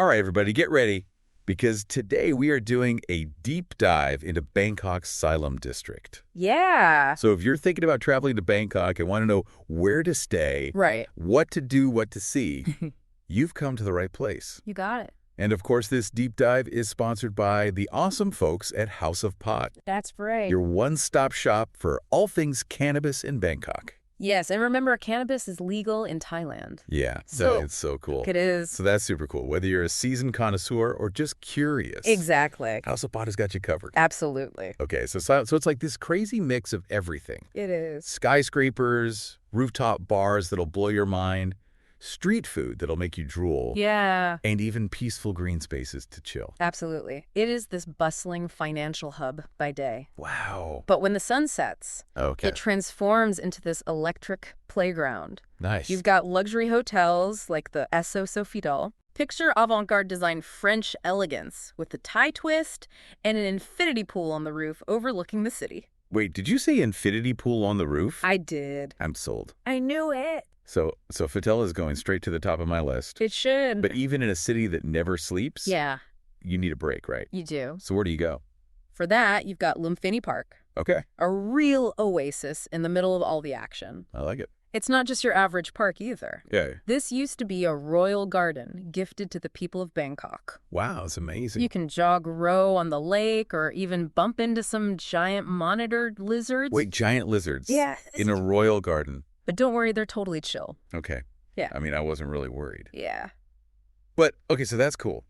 All right, everybody, get ready, because today we are doing a deep dive into Bangkok's Silom district. Yeah. So if you're thinking about traveling to Bangkok and want to know where to stay, Right. what to do, what to see, you've come to the right place. You got it. And of course, this deep dive is sponsored by the awesome folks at House of Pot, That's right. your one-stop shop for all things cannabis in Bangkok. Yes, and remember, cannabis is legal in Thailand. Yeah, So- it's so cool. It is. So that's super cool. Whether you're a seasoned connoisseur or just curious, Exactly. House of Pot has got you covered. Absolutely. Okay, so it's like this crazy mix of everything. It is. Skyscrapers, rooftop bars that'll blow your mind, street food that'll make you drool, Yeah. and even peaceful green spaces to chill. Absolutely. It is this bustling financial hub by day. Wow. But when the sun sets, Okay. it transforms into this electric playground. Nice. You've got luxury hotels like the Esso Sofitel. Picture avant-garde design French elegance with the Thai twist and an infinity pool on the roof overlooking the city. Wait, did you say infinity pool on the roof? I did. I'm sold. I knew it. So Fatela is going straight to the top of my list. It should. But even in a city that never sleeps, Yeah, you need a break, right? you do. So where do you go? For that, you've got Lumpini Park, Okay, a real oasis in the middle of all the action. I like it. It's not just your average park either. Yeah. This used to be a royal garden gifted to the people of Bangkok. Wow, it's amazing. You can jog row on the lake or even bump into some giant monitored lizards. Wait, giant lizards? Yeah. In a royal garden? But don't worry, they're totally chill. Okay. Yeah. I mean, I wasn't really worried. Yeah. But, okay, so that's cool.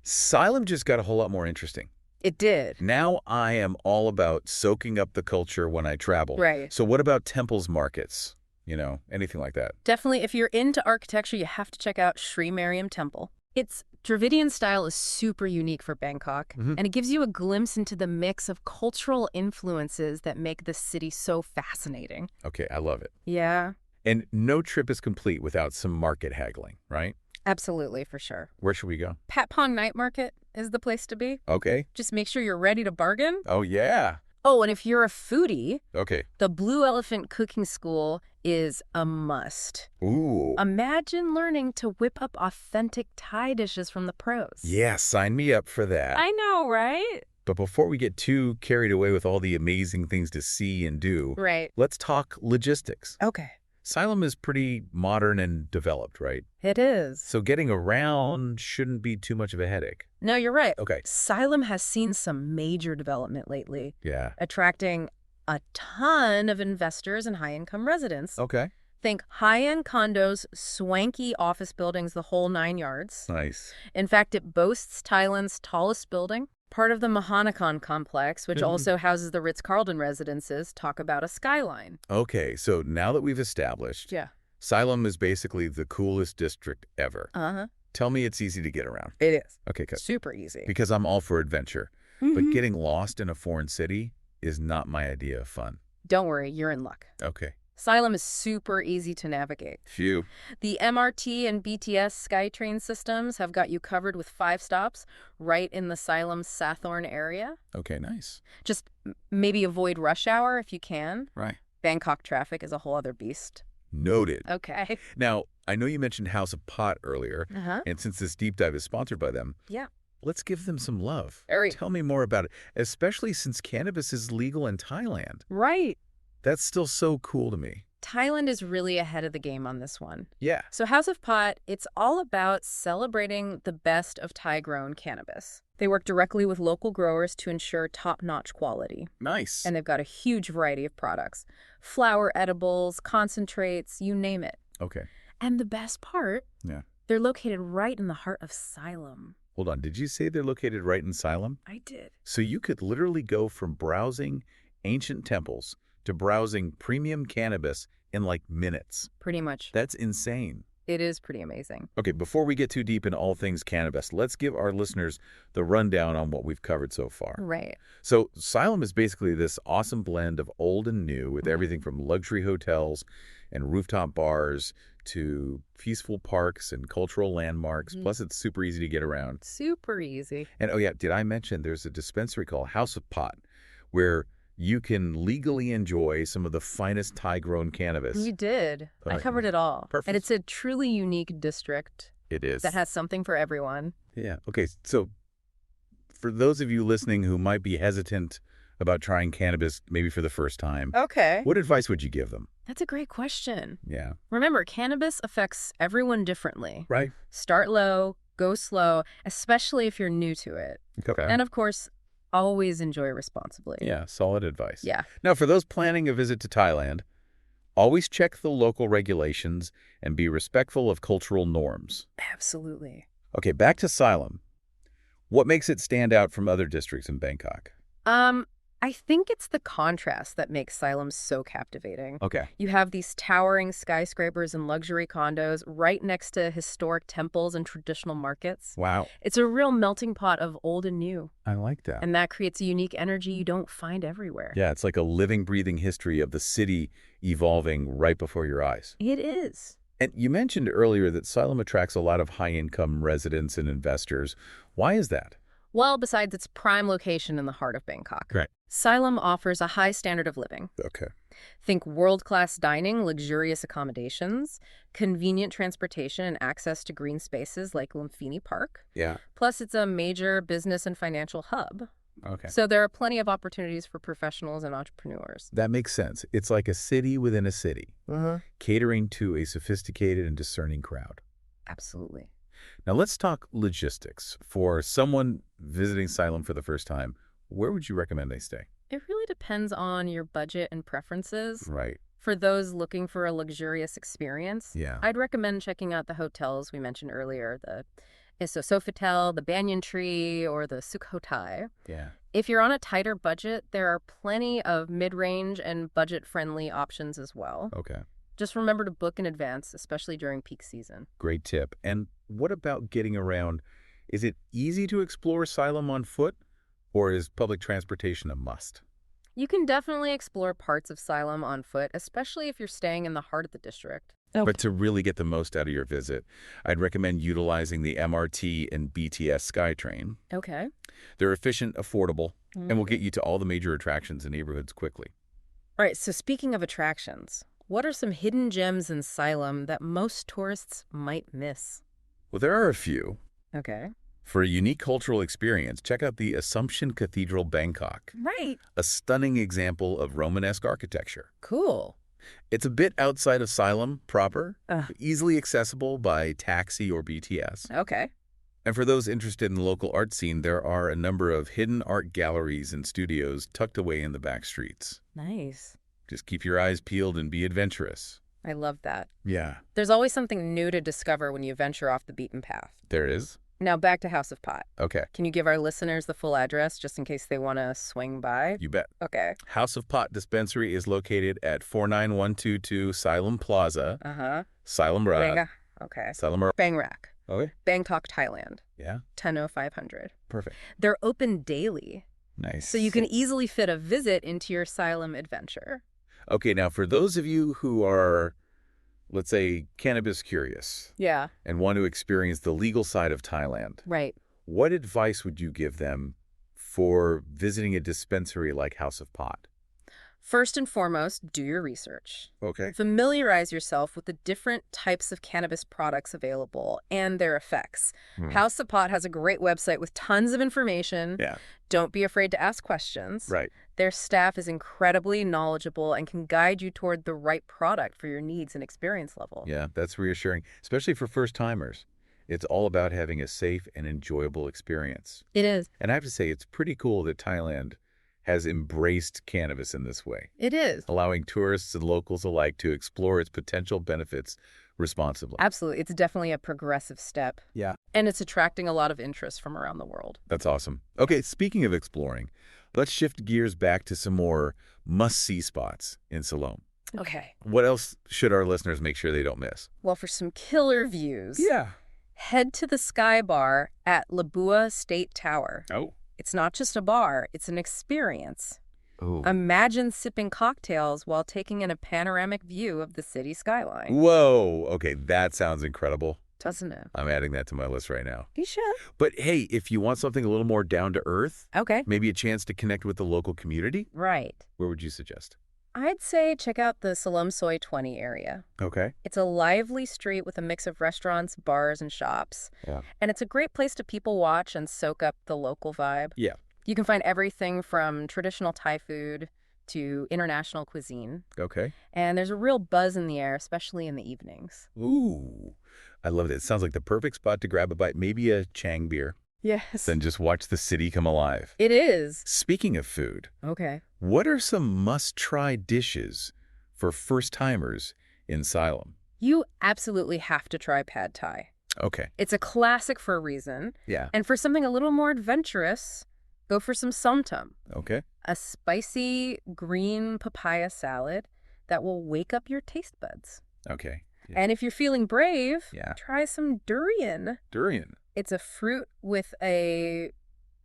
Silom just got a whole lot more interesting. It did. Now I am all about soaking up the culture when I travel. Right. So what about temples, markets? You know, anything like that? Definitely, if you're into architecture, you have to check out Sri Mariam Temple. Its Dravidian style is super unique for Bangkok, and it gives you a glimpse into the mix of cultural influences that make the city so fascinating. Okay, I love it. Yeah, And no trip is complete without some market haggling, right? absolutely, for sure. Where should we go? Patpong Night Market is the place to be. Okay. Just make sure you're ready to bargain. Oh, yeah. Oh, and if you're a foodie, Okay. the Blue Elephant Cooking School is a must. Ooh. Imagine learning to whip up authentic Thai dishes from the pros. Yeah, sign me up for that. I know, right? But before we get too carried away with all the amazing things to see and do, Right. let's talk logistics. Okay. Silom is pretty modern and developed, right? It is. So getting around shouldn't be too much of a headache. No, you're right. Okay. Silom has seen some major development lately, Yeah. attracting a ton of investors and high-income residents. Okay. Think high-end condos, swanky office buildings, the whole 9 yards. Nice. In fact, it boasts Thailand's tallest building, part of the Mahanakan complex, which also houses the Ritz-Carlton residences. Talk about a skyline. Okay, so now that we've established, Yeah. Silom is basically the coolest district ever. Uh-huh. Tell me it's easy to get around. It is. Okay, good. Super easy. Because I'm all for adventure. But getting lost in a foreign city is not my idea of fun. Don't worry, you're in luck. Okay. Silom is super easy to navigate. Phew. The MRT and BTS SkyTrain systems have got you covered with 5 stops right in the Silom-Sathorn area. Okay, nice. Just maybe avoid rush hour if you can. Right. Bangkok traffic is a whole other beast. Noted. Okay. Now, I know you mentioned House of Pot earlier, Uh-huh. and since this deep dive is sponsored by them, Yeah. let's give them some love. Very. Tell me more about it, especially since cannabis is legal in Thailand. Right. That's still so cool to me. Thailand is really ahead of the game on this one. Yeah. So House of Pot, it's all about celebrating the best of Thai-grown cannabis. They work directly with local growers to ensure top-notch quality. Nice. And they've got a huge variety of products. Flower edibles, concentrates, you name it. Okay. And the best part, Yeah. they're located right in the heart of Silom. Hold on. Did you say they're located right in Silom? I did. So you could literally go from browsing ancient temples to browsing premium cannabis in like minutes. Pretty much. That's insane. It is pretty amazing. Okay, before we get too deep in all things cannabis, let's give our listeners the rundown on what we've covered so far. Right. So Silom is basically this awesome blend of old and new with everything from luxury hotels and rooftop bars to peaceful parks and cultural landmarks. Plus, it's super easy to get around. Super easy. And oh yeah, did I mention there's a dispensary called House of Pot where you can legally enjoy some of the finest Thai-grown cannabis. You did. I Right. covered it all. Perfect. And it's a truly unique district It is. that has something for everyone. Yeah. Okay. So for those of you listening who might be hesitant about trying cannabis maybe for the first time, Okay. what advice would you give them? That's a great question. Yeah. Remember, cannabis affects everyone differently. Right. Start low, go slow, especially if you're new to it. Okay. And of course, always enjoy responsibly. Yeah, solid advice. Yeah. Now, for those planning a visit to Thailand, always check the local regulations and be respectful of cultural norms. Absolutely. Okay, back to Silom. What makes it stand out from other districts in Bangkok? I think it's the contrast that makes Silom so captivating. Okay. You have these towering skyscrapers and luxury condos right next to historic temples and traditional markets. Wow. It's a real melting pot of old and new, I like that. and that creates a unique energy you don't find everywhere. Yeah, it's like a living, breathing history of the city evolving right before your eyes. It is. And you mentioned earlier that Silom attracts a lot of high-income residents and investors. Why is that? Well, besides its prime location in the heart of Bangkok, Right. Silom offers a high standard of living. Okay. Think world-class dining, luxurious accommodations, convenient transportation, and access to green spaces like Lumpini Park. Yeah. Plus, it's a major business and financial hub. Okay. So there are plenty of opportunities for professionals and entrepreneurs. That makes sense. It's like a city within a city, catering to a sophisticated and discerning crowd. Absolutely. Now let's talk logistics. For someone visiting Silom for the first time, where would you recommend they stay? It really depends on your budget and preferences. Right. For those looking for a luxurious experience, Yeah. I'd recommend checking out the hotels we mentioned earlier, the Iso Sofitel, the Banyan Tree, or the Sukhothai. Yeah. If you're on a tighter budget, there are plenty of mid-range and budget-friendly options as well. Okay. Just remember to book in advance, especially during peak season. Great tip. And what about getting around? Is it easy to explore Silom on foot, or is public transportation a must? You can definitely explore parts of Silom on foot, especially if you're staying in the heart of the district. But to really get the most out of your visit, I'd recommend utilizing the MRT and BTS SkyTrain. Okay. They're efficient, affordable, and will get you to all the major attractions and neighborhoods quickly. All right, so speaking of attractions, what are some hidden gems in Silom that most tourists might miss? Well, there are a few. Okay. For a unique cultural experience, check out the Assumption Cathedral, Bangkok, Right. a stunning example of Romanesque architecture. Cool. It's a bit outside of Silom proper, Ugh. easily accessible by taxi or BTS. Okay. And for those interested in the local art scene, there are a number of hidden art galleries and studios tucked away in the back streets. Nice. Just keep your eyes peeled and be adventurous. I love that. Yeah, There's always something new to discover when you venture off the beaten path. there is. Now back to House of Pot. Okay, Can you give our listeners the full address just in case they want to swing by? you bet. Okay. House of Pot Dispensary is located at 49122 Silom Plaza, Uh-huh. Silom Road. Bang. Okay. Silom Road. Bang Rack. Okay. Bangkok, Thailand. Yeah, 10:0500. perfect. They're open daily, Nice. so you can easily fit a visit into your Silom adventure. Okay, now for those of you who are, let's say, cannabis curious Yeah. and want to experience the legal side of Thailand, Right. what advice would you give them for visiting a dispensary like House of Pot? First and foremost, do your research. Okay. Familiarize yourself with the different types of cannabis products available and their effects. House of Pot has a great website with tons of information. Yeah, Don't be afraid to ask questions. right. Their staff is incredibly knowledgeable and can guide you toward the right product for your needs and experience level. Yeah, that's reassuring, especially for first-timers. It's all about having a safe and enjoyable experience. It is. And I have to say, it's pretty cool that Thailand has embraced cannabis in this way, It is. allowing tourists and locals alike to explore its potential benefits responsibly. Absolutely. It's definitely a progressive step. Yeah. And it's attracting a lot of interest from around the world. That's awesome. Okay, speaking of exploring, let's shift gears back to some more must-see spots in Silom. Okay. What else should our listeners make sure they don't miss? Well, for some killer views, Yeah. head to the Sky Bar at Labua State Tower. Oh. It's not just a bar, it's an experience. Oh. Imagine sipping cocktails while taking in a panoramic view of the city skyline. Whoa. Okay, that sounds incredible. Doesn't it? I'm adding that to my list right now. You should. But hey, if you want something a little more down to earth, Okay. maybe a chance to connect with the local community, Right. where would you suggest? I'd say check out the Silom Soy 20 area. Okay. It's a lively street with a mix of restaurants, bars, and shops. Yeah. And it's a great place to people watch and soak up the local vibe. Yeah. You can find everything from traditional Thai food to international cuisine. Okay. And there's a real buzz in the air, especially in the evenings. Ooh, I love it. It sounds like the perfect spot to grab a bite, maybe a Chang beer, Yes. then just watch the city come alive. It is. Speaking of food, Okay. what are some must-try dishes for first-timers in Silom? You absolutely have to try pad thai. Okay. It's a classic for a reason. Yeah. And for something a little more adventurous, go for some somtam, Okay. a spicy green papaya salad that will wake up your taste buds. Okay. Yeah. And if you're feeling brave, Yeah. try some durian. Durian. It's a fruit with a,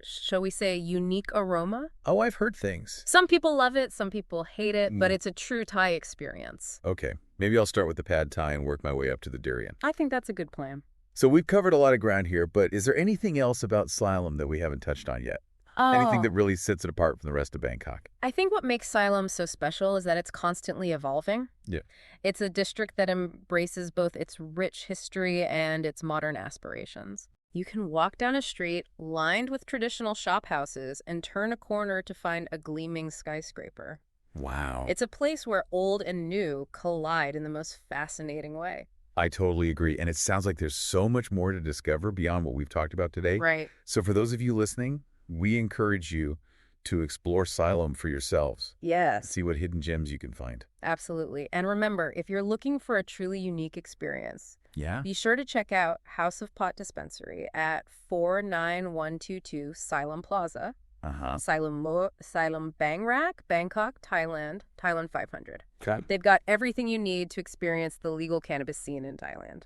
shall we say, unique aroma. Oh, I've heard things. Some people love it, some people hate it, but Mm. it's a true Thai experience. Okay. Maybe I'll start with the pad thai and work my way up to the durian. I think that's a good plan. So we've covered a lot of ground here, but is there anything else about Silom that we haven't touched on yet? Anything that really sets it apart from the rest of Bangkok? I think what makes Silom so special is that it's constantly evolving. Yeah. It's a district that embraces both its rich history and its modern aspirations. You can walk down a street lined with traditional shop houses and turn a corner to find a gleaming skyscraper. Wow. It's a place where old and new collide in the most fascinating way. I totally agree. And it sounds like there's so much more to discover beyond what we've talked about today. Right. So for those of you listening, we encourage you to explore Silom for yourselves. Yes. See what hidden gems you can find. Absolutely. And remember, if you're looking for a truly unique experience, Yeah? be sure to check out House of Pot Dispensary at 49122 Silom Plaza, Uh-huh. Silom Bang Rak, Bangkok, Thailand, Thailand 500. Okay. They've got everything you need to experience the legal cannabis scene in Thailand.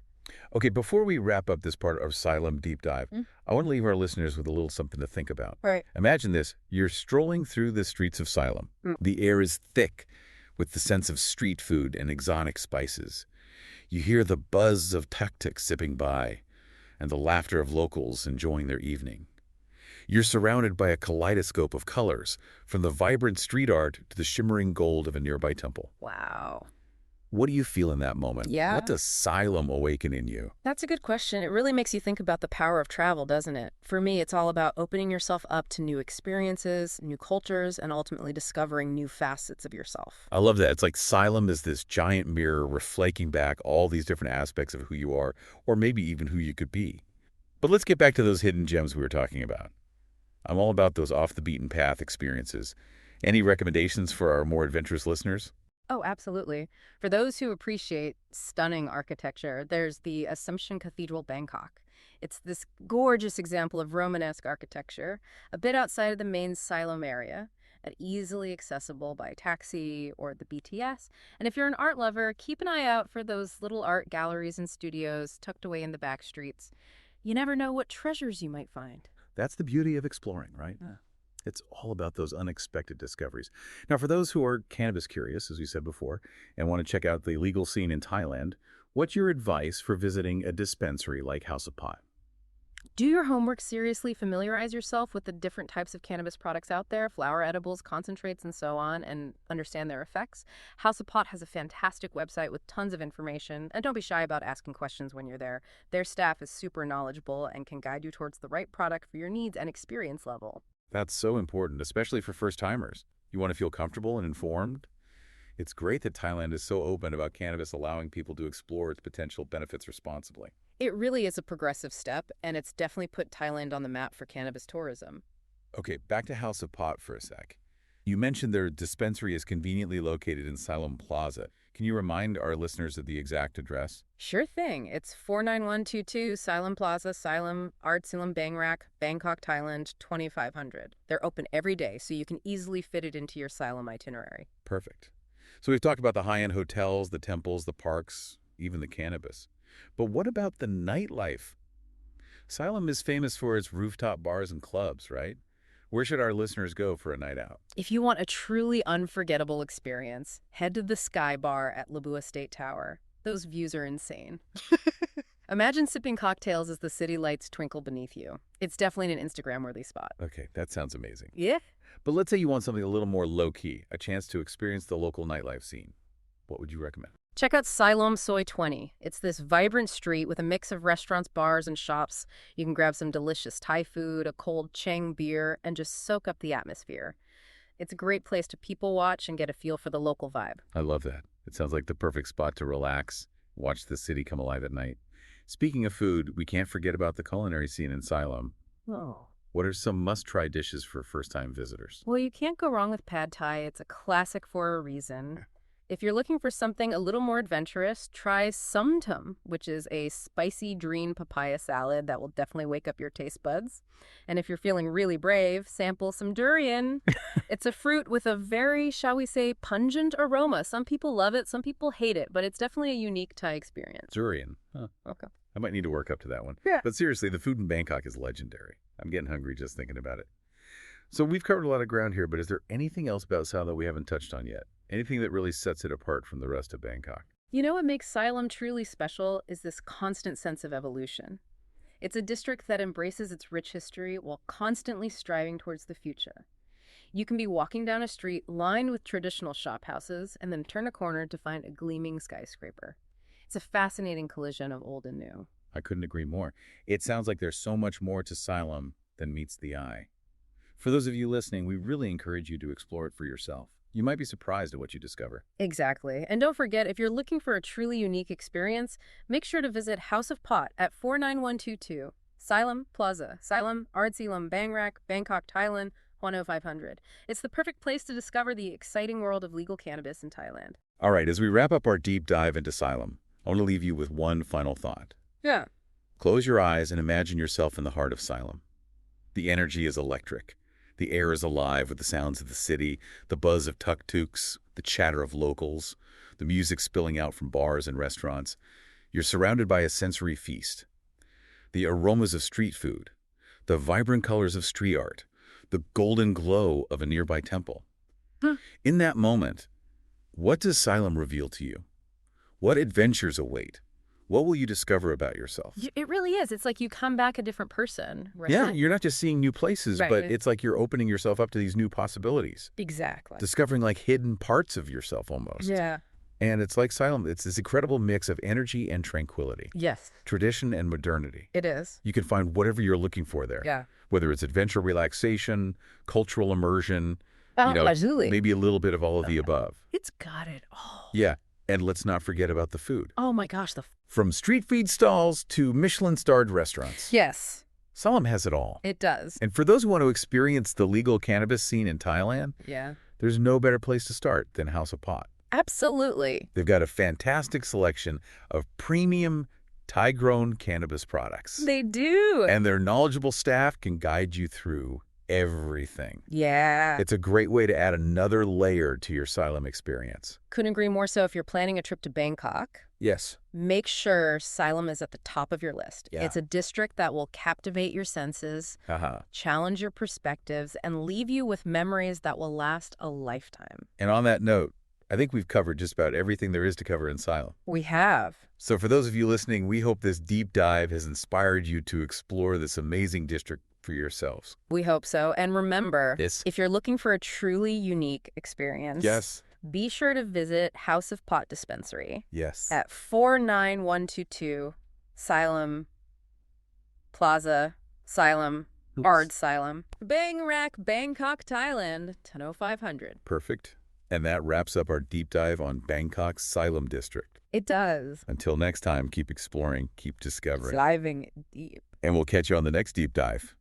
Okay, before we wrap up this part of Silom Deep Dive, I want to leave our listeners with a little something to think about. Right. Imagine this. You're strolling through the streets of Silom. The air is thick with the sense of street food and exotic spices. You hear the buzz of tuk-tuks zipping by and the laughter of locals enjoying their evening. You're surrounded by a kaleidoscope of colors, from the vibrant street art to the shimmering gold of a nearby temple. Wow. What do you feel in that moment? Yeah. What does Silom awaken in you? That's a good question. It really makes you think about the power of travel, doesn't it? For me, it's all about opening yourself up to new experiences, new cultures, and ultimately discovering new facets of yourself. I love that. It's like Silom is this giant mirror reflecting back all these different aspects of who you are, or maybe even who you could be. But let's get back to those hidden gems we were talking about. I'm all about those off-the-beaten-path experiences. Any recommendations for our more adventurous listeners? Oh, absolutely. For those who appreciate stunning architecture, there's the Assumption Cathedral, Bangkok. It's this gorgeous example of Romanesque architecture, a bit outside of the main Silom area, and easily accessible by taxi or the BTS. And if you're an art lover, keep an eye out for those little art galleries and studios tucked away in the back streets. You never know what treasures you might find. That's the beauty of exploring, right? Yeah. It's all about those unexpected discoveries. Now, for those who are cannabis curious, as we said before, and want to check out the legal scene in Thailand, what's your advice for visiting a dispensary like House of Pot? Do your homework seriously, familiarize yourself with the different types of cannabis products out there, flower edibles, concentrates, and so on, and understand their effects. House of Pot has a fantastic website with tons of information, and don't be shy about asking questions when you're there. Their staff is super knowledgeable and can guide you towards the right product for your needs and experience level. That's so important, especially for first-timers. You want to feel comfortable and informed? It's great that Thailand is so open about cannabis, allowing people to explore its potential benefits responsibly. It really is a progressive step, and it's definitely put Thailand on the map for cannabis tourism. Okay, back to House of Pot for a sec. You mentioned their dispensary is conveniently located in Silom Plaza. Can you remind our listeners of the exact address? Sure thing. It's 49122 Silom Plaza, Silom, Art Silom Bang Rak, Bangkok, Thailand, 2500. They're open every day, so you can easily fit it into your Silom itinerary. Perfect. So we've talked about the high-end hotels, the temples, the parks, even the cannabis. But what about the nightlife? Silom is famous for its rooftop bars and clubs, right? Where should our listeners go for a night out? If you want a truly unforgettable experience, head to the Sky Bar at Labu Estate Tower. Those views are insane. Imagine sipping cocktails as the city lights twinkle beneath you. It's definitely an Instagram-worthy spot. Okay, that sounds amazing. Yeah. But let's say you want something a little more low-key, a chance to experience the local nightlife scene. What would you recommend? Check out Silom Soy 20. It's this vibrant street with a mix of restaurants, bars, and shops. You can grab some delicious Thai food, a cold Chang beer, and just soak up the atmosphere. It's a great place to people watch and get a feel for the local vibe. I love that. It sounds like the perfect spot to relax, watch the city come alive at night. Speaking of food, we can't forget about the culinary scene in Silom. Oh. What are some must-try dishes for first-time visitors? Well, you can't go wrong with pad thai. It's a classic for a reason. If you're looking for something a little more adventurous, try sum tum, which is a spicy green papaya salad that will definitely wake up your taste buds. And if you're feeling really brave, sample some durian. It's a fruit with a very, shall we say, pungent aroma. Some people love it, some people hate it, but it's definitely a unique Thai experience. Durian. Huh. Okay. I might need to work up to that one. Yeah. But seriously, the food in Bangkok is legendary. I'm getting hungry just thinking about it. So we've covered a lot of ground here, but is there anything else about Silom that we haven't touched on yet? Anything that really sets it apart from the rest of Bangkok? You know what makes Silom truly special is this constant sense of evolution. It's a district that embraces its rich history while constantly striving towards the future. You can be walking down a street lined with traditional shop houses and then turn a corner to find a gleaming skyscraper. It's a fascinating collision of old and new. I couldn't agree more. It sounds like there's so much more to Silom than meets the eye. For those of you listening, we really encourage you to explore it for yourself. You might be surprised at what you discover. Exactly. And don't forget, if you're looking for a truly unique experience, make sure to visit House of Pot at 49122 Silom Plaza, Silom, Ard Silom, Bang Rak, Bangkok, Thailand, 10500. It's the perfect place to discover the exciting world of legal cannabis in Thailand. All right, as we wrap up our deep dive into Silom, I want to leave you with one final thought. Yeah. Close your eyes and imagine yourself in the heart of Silom. The energy is electric. The air is alive with the sounds of the city, the buzz of tuk-tuks, the chatter of locals, the music spilling out from bars and restaurants. You're surrounded by a sensory feast. The aromas of street food, the vibrant colors of street art, the golden glow of a nearby temple. In that moment, what does Silom reveal to you? What adventures await? What will you discover about yourself? It really is. It's like you come back a different person, right? Yeah, you're not just seeing new places, Right. but it's like you're opening yourself up to these new possibilities. Exactly. Discovering like hidden parts of yourself almost. Yeah. And it's like Silom. It's this incredible mix of energy and tranquility, Yes, tradition and modernity. it is. You can find whatever you're looking for there. Yeah. Whether it's adventure, relaxation, cultural immersion, Absolutely. maybe a little bit of all of the above. It's got it all. Yeah. And let's not forget about the food. Oh my gosh, From street food stalls to Michelin-starred restaurants. Yes, Silom has it all. it does. And for those who want to experience the legal cannabis scene in Thailand, Yeah. there's no better place to start than House of Pot. Absolutely. They've got a fantastic selection of premium Thai-grown cannabis products. They do. And their knowledgeable staff can guide you through everything. Yeah. It's a great way to add another layer to your Silom experience. Couldn't agree more so if you're planning a trip to Bangkok. Yes. Make sure Silom is at the top of your list. Yeah. It's a district that will captivate your senses, Haha. challenge your perspectives, and leave you with memories that will last a lifetime. And on that note, I think we've covered just about everything there is to cover in Silom. We have. So for those of you listening, we hope this deep dive has inspired you to explore this amazing district for yourselves. We hope so. And remember, Yes. if you're looking for a truly unique experience, Yes. be sure to visit House of Pot Dispensary Yes. at 49122 Silom Plaza, Silom, Ard Silom, Bang Rak, Bangkok, Thailand, 10500. Perfect. And that wraps up our deep dive on Bangkok's Silom district. It does. Until next time, keep exploring, keep discovering. Diving deep. And we'll catch you on the next deep dive.